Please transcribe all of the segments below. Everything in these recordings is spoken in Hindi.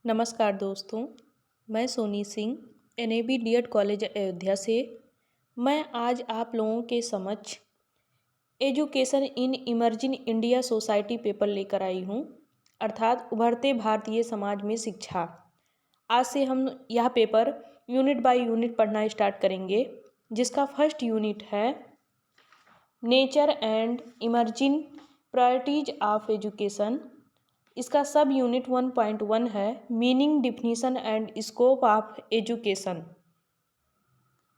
नमस्कार दोस्तों, मैं Soni Singh NAB DEd college Ayodhya से। मैं आज आप लोगों के समक्ष education in emerging India society paper लेकर आई हूँ, अर्थात उभरते भारतीय समाज में शिक्षा। आज से हम यह पेपर यूनिट बाय यूनिट पढ़ना स्टार्ट करेंगे, जिसका फर्स्ट यूनिट है nature and emerging priorities of education. इसका सब यूनिट 1.1 है meaning definition and scope of education.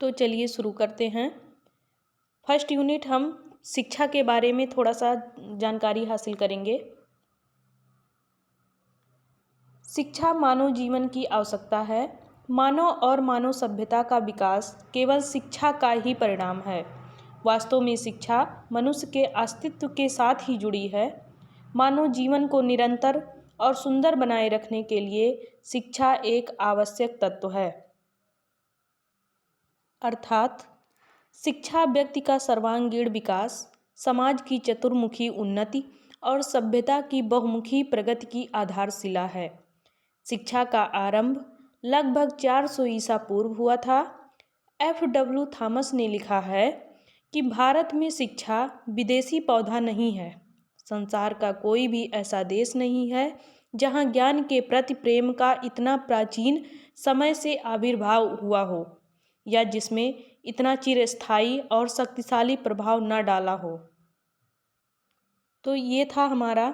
तो चलिए शुरू करते हैं। फर्स्ट यूनिट हम शिक्षा के बारे में थोड़ा सा जानकारी हासिल करेंगे। शिक्षा मानव जीवन की आवश्यकता है। मानव और मानव सभ्यता का विकास केवल शिक्षा का ही परिणाम है। वास्तव में शिक्षा मनुष्य के अस्तित्व के साथ ही जुड़ी है। मानव जीवन को निरंतर और सुंदर बनाए रखने के लिए शिक्षा एक आवश्यक तत्व है। अर्थात शिक्षा व्यक्ति का सर्वांगीण विकास, समाज की चतुर्मुखी उन्नति और सभ्यता की बहुमुखी प्रगति की आधारशिला है। शिक्षा का आरंभ लगभग 400 ईसा पूर्व हुआ था। F.W. थॉमस ने लिखा है कि भारत में शिक्षा विदेशी पौधा नहीं है। संसार का कोई भी ऐसा देश नहीं है जहाँ ज्ञान के प्रति प्रेम का इतना प्राचीन समय से आविर्भाव हुआ हो या जिसमें इतना चिरस्थायी और शक्तिशाली प्रभाव न डाला हो। तो ये था हमारा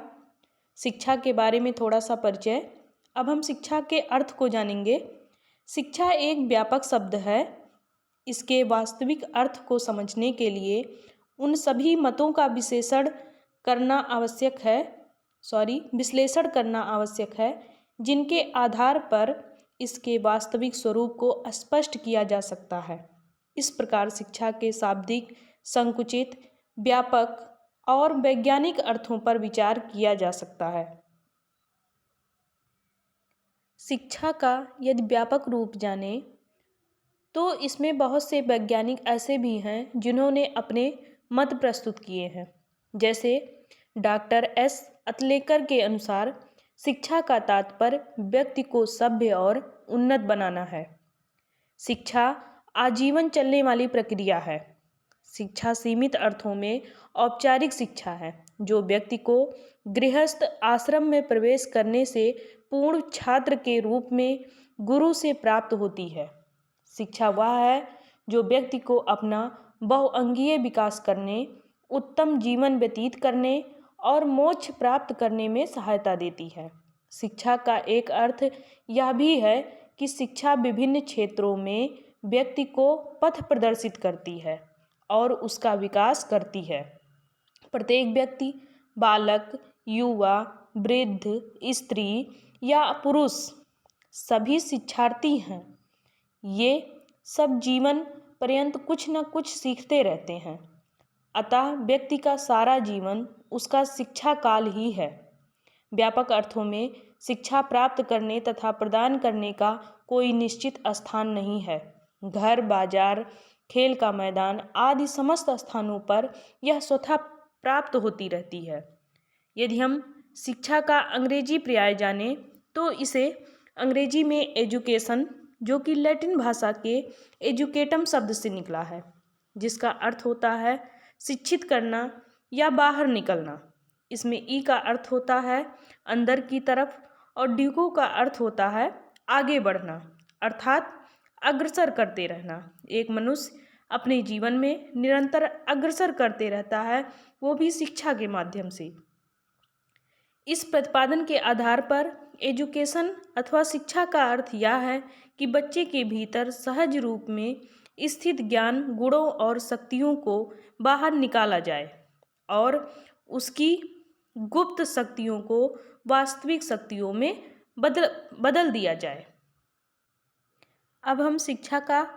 शिक्षा के बारे में थोड़ा सा परिचय। अब हम शिक्षा के अर्थ को जानेंगे। शिक्षा एक व्यापक शब्द है। इसके वास्तविक अर्थ को समझने के लिए उन सभी मतों का विश्लेषण करना आवश्यक है जिनके आधार पर इसके वास्तविक स्वरूप को स्पष्ट किया जा सकता है। इस प्रकार शिक्षा के शाब्दिक, संकुचित, व्यापक और वैज्ञानिक अर्थों पर विचार किया जा सकता है। शिक्षा का यदि व्यापक रूप जाने तो इसमें बहुत से वैज्ञानिक ऐसे भी हैं जिन्होंने अपने मत प्रस्तुत किए हैं। जैसे डॉक्टर एस अतलेकर के अनुसार शिक्षा का तात्पर्य व्यक्ति को सभ्य और उन्नत बनाना है। शिक्षा आजीवन चलने वाली प्रक्रिया है। शिक्षा सीमित अर्थों में औपचारिक शिक्षा है, जो व्यक्ति को गृहस्थ आश्रम में प्रवेश करने से पूर्व छात्र के रूप में गुरु से प्राप्त होती है। शिक्षा वह है जो व्यक्ति को अपना बहुअंगीय विकास करने, उत्तम जीवन व्यतीत करने और मोक्ष प्राप्त करने में सहायता देती है। शिक्षा का एक अर्थ यह भी है कि शिक्षा विभिन्न क्षेत्रों में व्यक्ति को पथ प्रदर्शित करती है और उसका विकास करती है। प्रत्येक व्यक्ति, बालक, युवा, वृद्ध, स्त्री या पुरुष सभी शिक्षार्थी हैं। ये सब जीवन पर्यंत कुछ न कुछ सीखते रहते हैं। अतः व्यक्ति का सारा जीवन उसका शिक्षा काल ही है। व्यापक अर्थों में शिक्षा प्राप्त करने तथा प्रदान करने का कोई निश्चित स्थान नहीं है। घर, बाजार, खेल का मैदान आदि समस्त स्थानों पर यह स्वतः प्राप्त होती रहती है। यदि हम शिक्षा का अंग्रेजी पर्याय जानें तो इसे अंग्रेजी में एजुकेशन, जो कि लैटिन भाषा के एजुकेटम शब्द से निकला है, जिसका अर्थ होता है शिक्षित करना या बाहर निकलना। इसमें ई का अर्थ होता है अंदर की तरफ और ड्यूको का अर्थ होता है आगे बढ़ना, अर्थात अग्रसर करते रहना। एक मनुष्य अपने जीवन में निरंतर अग्रसर करते रहता है, वो भी शिक्षा के माध्यम से। इस प्रतिपादन के आधार पर एजुकेशन अथवा शिक्षा का अर्थ यह है कि बच्चे के भीतर सहज रूप में स्थित ज्ञान, गुणों और शक्तियों को बाहर निकाला जाए और उसकी गुप्त शक्तियों को वास्तविक शक्तियों में बदल दिया जाए। अब हम शिक्षा का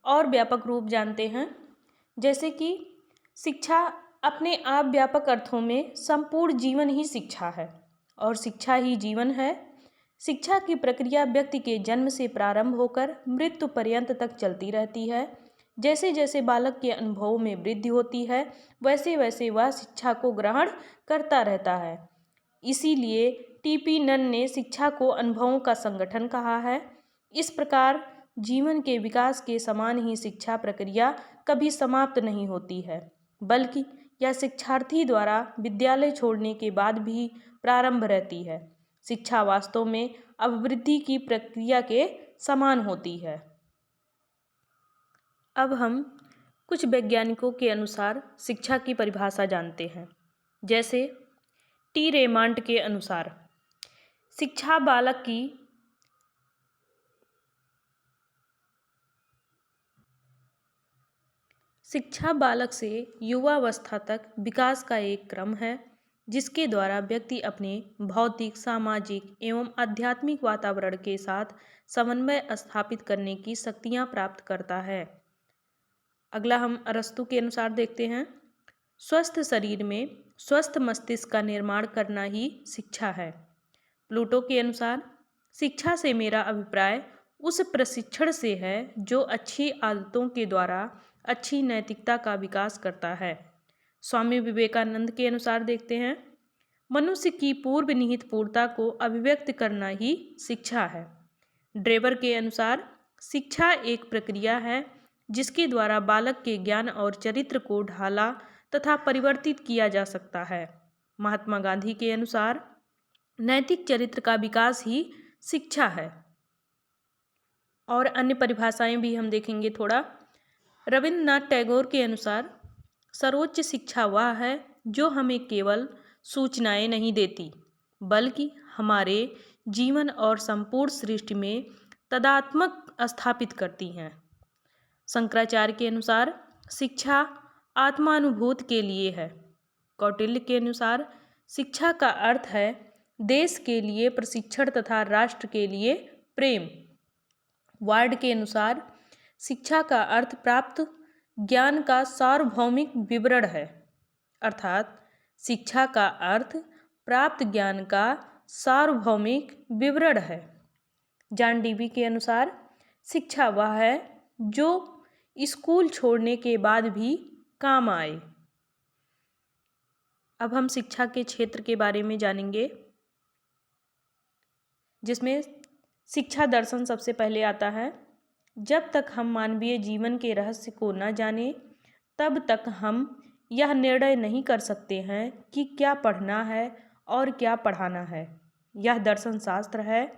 और व्यापक रूप जानते हैं। जैसे कि शिक्षा अपने आप व्यापक अर्थों में संपूर्ण जीवन ही शिक्षा है और शिक्षा ही जीवन है। शिक्षा की प्रक्रिया व्यक्ति के जन्म से प्रारंभ होकर मृत्यु पर्यंत तक चलती रहती है। जैसे जैसे बालक के अनुभवों में वृद्धि होती है, वैसे वैसे वह शिक्षा को ग्रहण करता रहता है। इसीलिए टीपी नन ने शिक्षा को अनुभवों का संगठन कहा है। इस प्रकार जीवन के विकास के समान ही शिक्षा प्रक्रिया कभी समाप्त नहीं होती है, बल्कि यह शिक्षार्थी द्वारा विद्यालय छोड़ने के बाद भी प्रारंभ रहती है। शिक्षा वास्तव में अभिवृद्धि की प्रक्रिया के समान होती है। अब हम कुछ वैज्ञानिकों के अनुसार शिक्षा की परिभाषा जानते हैं। जैसे टी रेमांड के अनुसार शिक्षा बालक से युवावस्था तक विकास का एक क्रम है, जिसके द्वारा व्यक्ति अपने भौतिक, सामाजिक एवं आध्यात्मिक वातावरण के साथ समन्वय स्थापित करने की शक्तियाँ प्राप्त करता है। अगला हम अरस्तु के अनुसार देखते हैं। स्वस्थ शरीर में स्वस्थ मस्तिष्क का निर्माण करना ही शिक्षा है। प्लूटो के अनुसार शिक्षा से मेरा अभिप्राय उस प्रशिक्षण से है जो अच्छी आदतों के द्वारा अच्छी नैतिकता का विकास करता है। स्वामी विवेकानंद के अनुसार देखते हैं, मनुष्य की पूर्व निहित पूर्णता को अभिव्यक्त करना ही शिक्षा है। ड्रेबर के अनुसार शिक्षा एक प्रक्रिया है जिसके द्वारा बालक के ज्ञान और चरित्र को ढाला तथा परिवर्तित किया जा सकता है। महात्मा गांधी के अनुसार नैतिक चरित्र का विकास ही शिक्षा है। और अन्य परिभाषाएं भी हम देखेंगे थोड़ा। रविन्द्रनाथ टैगोर के अनुसार सर्वोच्च शिक्षा वह है जो हमें केवल सूचनाएं नहीं देती, बल्कि हमारे जीवन और संपूर्ण सृष्टि में तदात्मक स्थापित करती हैं। शंकराचार्य के अनुसार शिक्षा आत्मानुभूत के लिए है। कौटिल्य के अनुसार शिक्षा का अर्थ है देश के लिए प्रशिक्षण तथा राष्ट्र के लिए प्रेम। वार्ड के अनुसार शिक्षा का अर्थ प्राप्त ज्ञान का सार्वभौमिक विवरण है, अर्थात शिक्षा का अर्थ प्राप्त ज्ञान का सार्वभौमिक विवरण है। जॉन डीवी के अनुसार शिक्षा वह है जो स्कूल छोड़ने के बाद भी काम आए। अब हम शिक्षा के क्षेत्र के बारे में जानेंगे, जिसमें शिक्षा दर्शन सबसे पहले आता है। जब तक हम मानवीय जीवन के रहस्य को न जानें, तब तक हम यह निर्णय नहीं कर सकते हैं कि क्या पढ़ना है और क्या पढ़ाना है। यह दर्शन शास्त्र है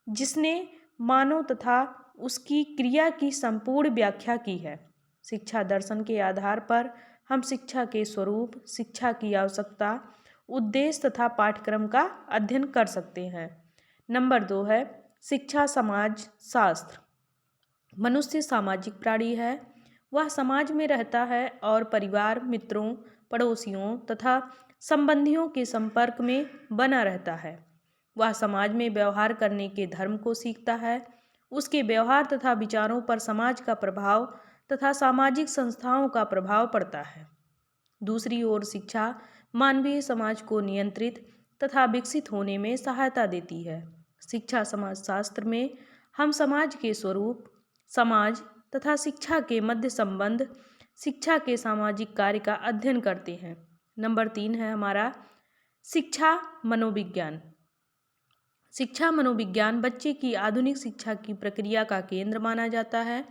जिसने मानव तथा उसकी क्रिया की संपूर्ण व्याख्या की है। शिक्षा दर्शन के आधार पर हम शिक्षा के स्वरूप, शिक्षा की आवश्यकता, उद्देश्य तथा पाठ्यक्रम का अध्ययन कर सकते हैं। नंबर 2 है शिक्षा समाज शास्त्र। मनुष्य सामाजिक प्राणी है। वह समाज में रहता है और परिवार, मित्रों, पड़ोसियों तथा संबंधियों के संपर्क में बना रहता है। वह समाज में व्यवहार करने के धर्म को सीखता है। उसके व्यवहार तथा विचारों पर समाज का प्रभाव तथा सामाजिक संस्थाओं का प्रभाव पड़ता है। दूसरी ओर शिक्षा मानवीय समाज को नियंत्रित तथा विकसित होने में सहायता देती है। शिक्षा समाजशास्त्र में हम समाज के स्वरूप, समाज तथा शिक्षा के मध्य संबंध, शिक्षा के सामाजिक कार्य का अध्ययन करते हैं। नंबर 3 है हमारा शिक्षा मनोविज्ञान। शिक्षा मनोविज्ञान बच्चे की आधुनिक शिक्षा की प्रक्रिया का केंद्र माना जाता है।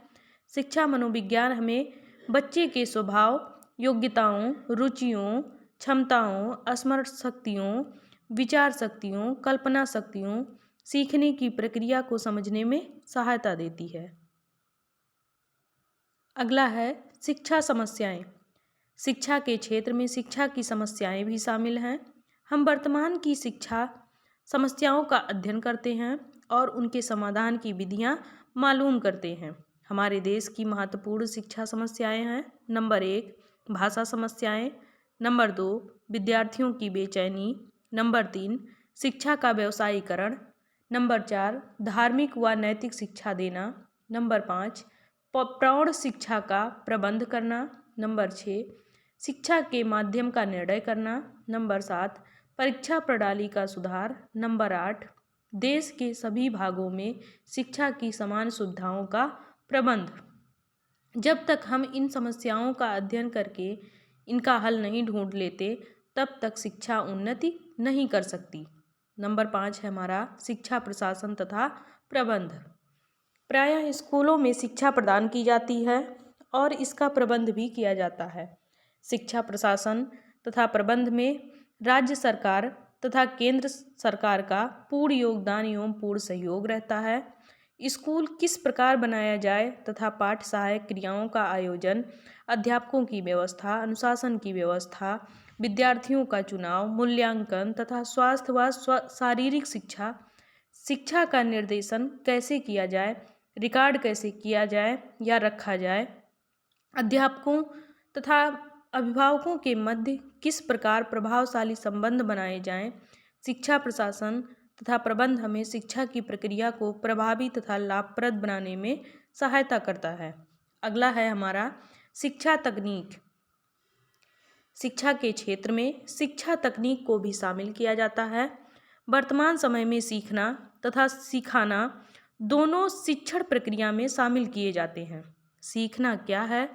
शिक्षा मनोविज्ञान हमें बच्चे के स्वभाव, योग्यताओं, रुचियों, क्षमताओं, स्मरण शक्तियों, विचार शक्तियों, कल्पना शक्तियों, सीखने की प्रक्रिया को समझने में सहायता देती है। अगला है शिक्षा समस्याएं। शिक्षा के क्षेत्र में शिक्षा की समस्याएं भी शामिल हैं। हम वर्तमान की शिक्षा समस्याओं का अध्ययन करते हैं और उनके समाधान की विधियां मालूम करते हैं। हमारे देश की महत्वपूर्ण शिक्षा समस्याएं हैं। नंबर 1 भाषा समस्याएं। नंबर 2 विद्यार्थियों की बेचैनी। नंबर 3 शिक्षा का व्यवसायीकरण। नंबर 4 धार्मिक व नैतिक शिक्षा देना। नंबर 5 प्रौढ़ शिक्षा का प्रबंध करना। नंबर 6 शिक्षा के माध्यम का निर्णय करना। नंबर 7 परीक्षा प्रणाली का सुधार। नंबर 8 देश के सभी भागों में शिक्षा की समान सुविधाओं का प्रबंध। जब तक हम इन समस्याओं का अध्ययन करके इनका हल नहीं ढूंढ लेते, तब तक शिक्षा उन्नति नहीं कर सकती। नंबर 5 है हमारा शिक्षा प्रशासन तथा प्रबंध। प्रायः स्कूलों में शिक्षा प्रदान की जाती है और इसका प्रबंध भी किया जाता है। शिक्षा प्रशासन तथा प्रबंध में राज्य सरकार तथा केंद्र सरकार का पूर्ण योगदान एवं पूर्ण सहयोग रहता है। स्कूल किस प्रकार बनाया जाए तथा पाठ सहायक क्रियाओं का आयोजन, अध्यापकों की व्यवस्था, अनुशासन की व्यवस्था, विद्यार्थियों का चुनाव, मूल्यांकन तथा स्वास्थ्य व शारीरिक शिक्षा, शिक्षा का निर्देशन कैसे किया जाए, रिकॉर्ड कैसे किया जाए या रखा जाए, अध्यापकों तथा अभिभावकों के मध्य किस प्रकार प्रभावशाली संबंध बनाए जाएं, शिक्षा प्रशासन तथा प्रबंध हमें शिक्षा की प्रक्रिया को प्रभावी तथा लाभप्रद बनाने में सहायता करता है। अगला है हमारा शिक्षा तकनीक। शिक्षा के क्षेत्र में शिक्षा तकनीक को भी शामिल किया जाता है। वर्तमान समय में सीखना तथा सिखाना दोनों शिक्षण प्रक्रिया में शामिल किए जाते हैं। सीखना क्या है?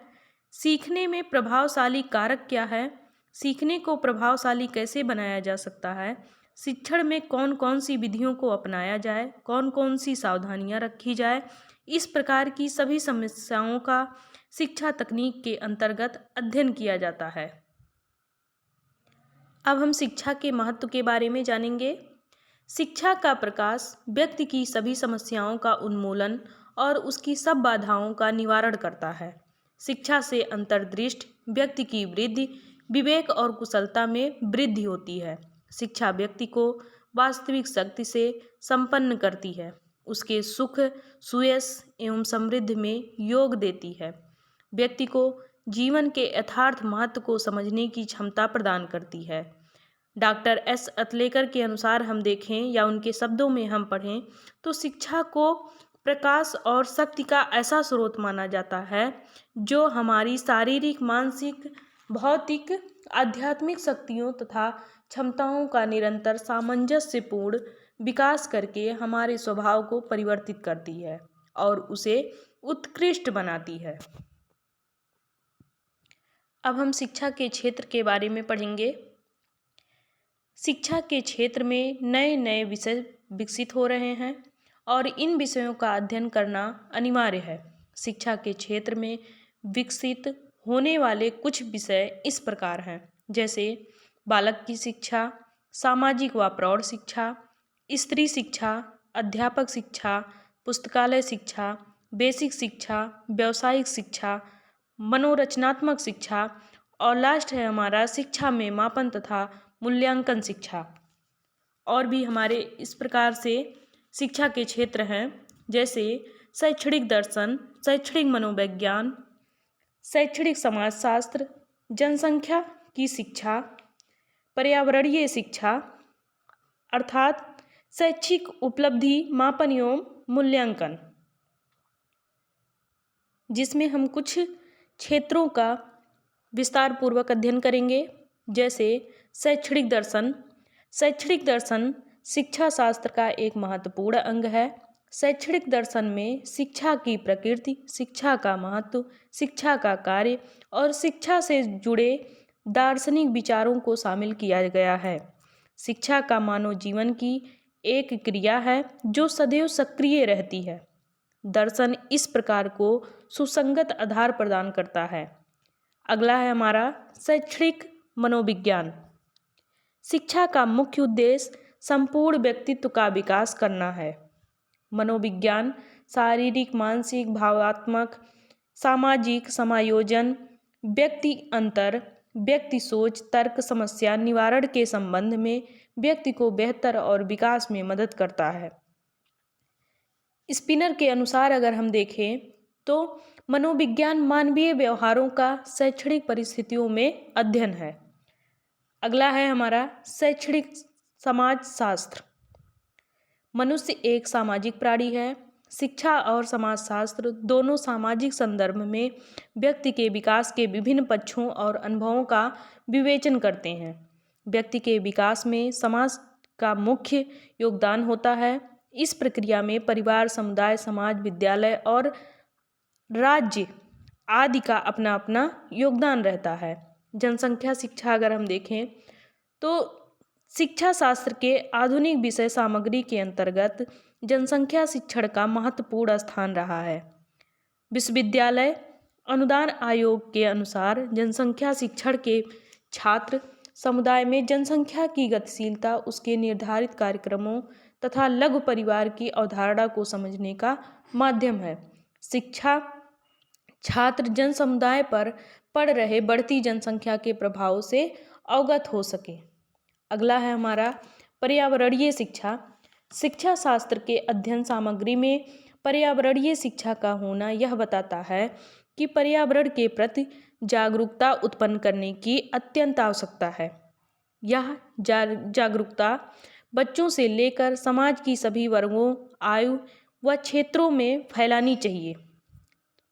सीखने में प्रभावशाली कारक क्या है? सीखने को प्रभावशाली कैसे बनाया जा सकता है? शिक्षण में कौन कौन सी विधियों को अपनाया जाए, कौन कौन सी सावधानियां रखी जाए, इस प्रकार की सभी समस्याओं का शिक्षा तकनीक के अंतर्गत अध्ययन किया जाता है। अब हम शिक्षा के महत्व के बारे में जानेंगे। शिक्षा का प्रकाश व्यक्ति की सभी समस्याओं का उन्मूलन और उसकी सब बाधाओं का निवारण करता है। शिक्षा से अंतर्दृष्टि व्यक्ति की वृद्धि, विवेक और कुशलता में वृद्धि होती है। शिक्षा व्यक्ति को वास्तविक शक्ति से संपन्न करती है, उसके सुख, सुयश एवं समृद्धि में योग देती है, व्यक्ति को जीवन के यथार्थ महत्व को समझने की क्षमता प्रदान करती है। डॉक्टर एस अतलेकर के अनुसार हम देखें या उनके शब्दों में हम पढ़ें तो शिक्षा को प्रकाश और शक्ति का ऐसा स्रोत माना जाता है जो हमारी शारीरिक, मानसिक, भौतिक, आध्यात्मिक शक्तियों तथा क्षमताओं का निरंतर सामंजस्यपूर्ण विकास करके हमारे स्वभाव को परिवर्तित करती है और उसे उत्कृष्ट बनाती है। अब हम शिक्षा के क्षेत्र के बारे में पढ़ेंगे। शिक्षा के क्षेत्र में नए नए विषय विकसित हो रहे हैं और इन विषयों का अध्ययन करना अनिवार्य है। शिक्षा के क्षेत्र में विकसित होने वाले कुछ विषय इस प्रकार हैं, जैसे बालक की शिक्षा, सामाजिक व प्रौढ़ शिक्षा, स्त्री शिक्षा, अध्यापक शिक्षा, पुस्तकालय शिक्षा, बेसिक शिक्षा, व्यावसायिक शिक्षा, मनोरचनात्मक शिक्षा और लास्ट है हमारा शिक्षा में मापन तथा मूल्यांकन शिक्षा। और भी हमारे इस प्रकार से शिक्षा के क्षेत्र हैं, जैसे शैक्षणिक दर्शन, शैक्षणिक मनोविज्ञान, शैक्षणिक समाजशास्त्र, जनसंख्या की शिक्षा, पर्यावरणीय शिक्षा अर्थात शैक्षिक उपलब्धि मापन एवं मूल्यांकन, जिसमें हम कुछ क्षेत्रों का विस्तार पूर्वक अध्ययन करेंगे। जैसे शैक्षणिक दर्शन। शैक्षणिक दर्शन शिक्षा शास्त्र का एक महत्वपूर्ण अंग है। शैक्षणिक दर्शन में शिक्षा की प्रकृति, शिक्षा का महत्व, शिक्षा का कार्य और शिक्षा से जुड़े दार्शनिक विचारों को शामिल किया गया है। शिक्षा का मानव जीवन की एक क्रिया है जो सदैव सक्रिय रहती है। दर्शन इस प्रकार को सुसंगत आधार प्रदान करता है। अगला है हमारा शैक्षणिक मनोविज्ञान। शिक्षा का मुख्य उद्देश्य संपूर्ण व्यक्तित्व का विकास करना है। मनोविज्ञान शारीरिक, मानसिक, भावात्मक, सामाजिक समायोजन, व्यक्ति अंतर, व्यक्ति सोच, तर्क, समस्या निवारण के संबंध में व्यक्ति को बेहतर और विकास में मदद करता है। स्पिनर के अनुसार अगर हम देखें तो मनोविज्ञान मानवीय व्यवहारों का शैक्षणिक परिस्थितियों में अध्ययन है। अगला है हमारा शैक्षणिक समाजशास्त्र। मनुष्य एक सामाजिक प्राणी है। शिक्षा और समाजशास्त्र दोनों सामाजिक संदर्भ में व्यक्ति के विकास के विभिन्न पक्षों और अनुभवों का विवेचन करते हैं। व्यक्ति के विकास में समाज का मुख्य योगदान होता है। इस प्रक्रिया में परिवार, समुदाय, समाज, विद्यालय और राज्य आदि का अपना अपना योगदान रहता है। जनसंख्या शिक्षा अगर हम देखें तो शिक्षा शास्त्र के आधुनिक विषय सामग्री के अंतर्गत जनसंख्या शिक्षण का महत्वपूर्ण स्थान रहा है। विश्वविद्यालय अनुदान आयोग के अनुसार जनसंख्या शिक्षण के छात्र समुदाय में जनसंख्या की गतिशीलता, उसके निर्धारित कार्यक्रमों तथा लघु परिवार की अवधारणा को समझने का माध्यम है। शिक्षा छात्र जन समुदाय पर पड़ रहे बढ़ती जनसंख्या के प्रभाव से अवगत हो सके। अगला है हमारा पर्यावरणीय शिक्षा। शिक्षा शास्त्र के अध्ययन सामग्री में पर्यावरणीय शिक्षा का होना यह बताता है कि पर्यावरण के प्रति जागरूकता उत्पन्न करने की अत्यंत आवश्यकता है। यह जागरूकता बच्चों से लेकर समाज की सभी वर्गों, आयु व क्षेत्रों में फैलानी चाहिए।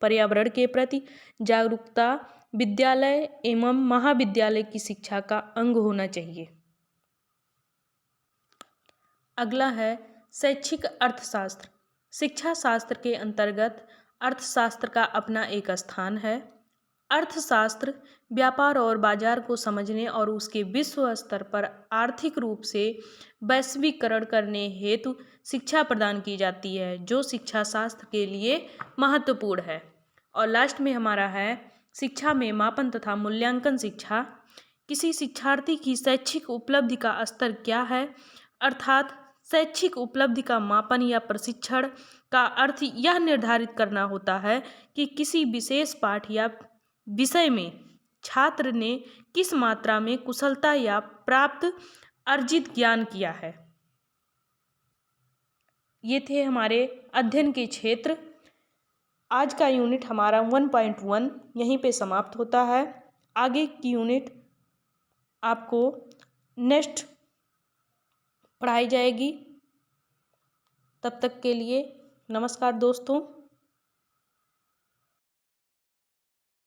पर्यावरण के प्रति जागरूकता विद्यालय एवं महाविद्यालय की शिक्षा का अंग होना चाहिए। अगला है शैक्षिक अर्थशास्त्र। शिक्षा शास्त्र के अंतर्गत अर्थशास्त्र का अपना एक स्थान है। अर्थशास्त्र व्यापार और बाजार को समझने और उसके विश्व स्तर पर आर्थिक रूप से वैश्वीकरण करने हेतु शिक्षा प्रदान की जाती है, जो शिक्षा शास्त्र के लिए महत्वपूर्ण है। और लास्ट में हमारा है शिक्षा में मापन तथा मूल्यांकन शिक्षा। किसी शिक्षार्थी की शैक्षिक उपलब्धि का स्तर क्या है, अर्थात शैक्षिक उपलब्धि का मापन या प्रशिक्षण का अर्थ यह निर्धारित करना होता है कि किसी विशेष पाठ या विषय में छात्र ने किस मात्रा में कुशलता या प्राप्त अर्जित ज्ञान किया है। ये थे हमारे अध्ययन के क्षेत्र। आज का यूनिट हमारा 1.1 यहीं पे समाप्त होता है। आगे की यूनिट आपको नेक्स्ट पढ़ाई जाएगी। तब तक के लिए नमस्कार दोस्तों।